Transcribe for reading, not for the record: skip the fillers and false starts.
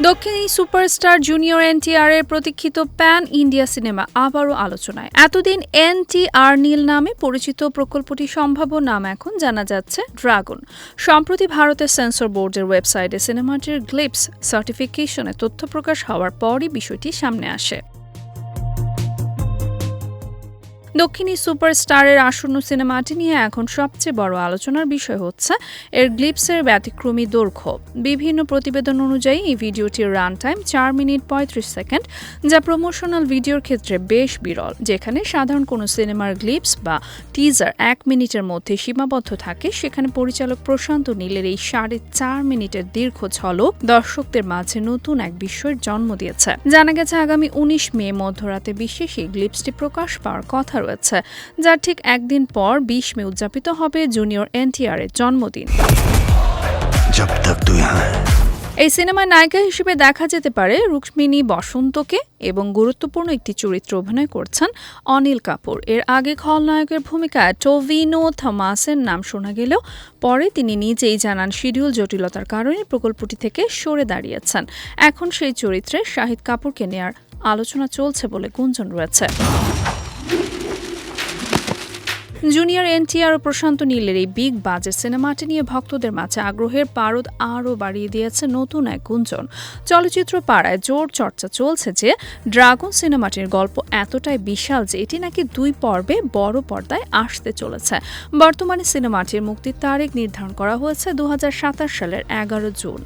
দক্ষিণী superstar junior NTR এর প্রতীক্ষিত প্যান ইন্ডিয়া সিনেমা আবারও আলোচনায়। এতদিন এনটিআর নীল নামে পরিচিত প্রকল্পটি সম্ভাব্য নাম এখন জানা যাচ্ছে ড্রাগন। সম্প্রতি ভারতের সেন্সর বোর্ডের ওয়েবসাইটে সিনেমাটির গ্লিপস সার্টিফিকেশনে তথ্য প্রকাশ হওয়ার পরই বিষয়টি সামনে আসে। দক্ষিণী সুপারস্টারের আসন্ন সিনেমাটি নিয়ে এখন সবচেয়ে বড় আলোচনার বিষয় হচ্ছে এর গ্লিপসের ব্যতিক্রমী দৈর্ঘ্য। বিভিন্ন প্রতিবেদন অনুযায়ী এই ভিডিওটির রান টাইম 4 মিনিট 35 সেকেন্ড, যা প্রমোশনাল ভিডিওর ক্ষেত্রে বেশ বিরল। যেখানে সাধারণ কোনো সিনেমার গ্লিপস বা টিজার 1 মিনিটের মধ্যে সীমাবদ্ধ থাকে, সেখানে পরিচালক প্রশান্ত নীলের এই 4.5 মিনিটের দীর্ঘ ঝলক দর্শকদের মাঝে নতুন এক বিস্ময়ের জন্ম দিয়েছে। জানা গেছে আগামী 19 মে মধ্যরাতে বিশেষ এই গ্লিপসটি প্রকাশ পাওয়ার কথা রয়েছে, যার ঠিক একদিন পর 20 মে উদযাপিত হবে জুনিয়র এনটিআর এর জন্মদিন। এই সিনেমায় নায়িকা হিসেবে দেখা যেতে পারে রুক্মিণী বসন্তকে এবং গুরুত্বপূর্ণ একটি চরিত্রে অভিনয় করছেন অনিল কাপুর। এর আগে খলনায়কের ভূমিকায় টভিনো থমাসের নাম শোনা গেলেও পরে তিনি নিজেই জানান শিডিউল জটিলতার কারণে প্রকল্পটি থেকে সরে দাঁড়িয়েছেন। এখন সেই চরিত্রে শাহিদ কাপুরকে নেয়ার আলোচনা চলছে বলে গুঞ্জন রয়েছে। জুনিয়র এনটিআর ও প্রশান্ত নীলের এই বিগ বাজেট সিনেমাটি নিয়ে ভক্তদের মাঝে আগ্রহের পারদ আরও বাড়িয়ে দিয়েছে নতুন এক গুঞ্জন। চলচ্চিত্র পাড়ায় জোর চর্চা চলছে যে ড্রাগন সিনেমাটির গল্প এতটাই বিশাল যে এটি নাকি 2 পর্বে বড় পর্দায় আসতে চলেছে। বর্তমানে সিনেমাটির মুক্তির তারিখ নির্ধারণ করা হয়েছে 2027 সালের 11 জুন।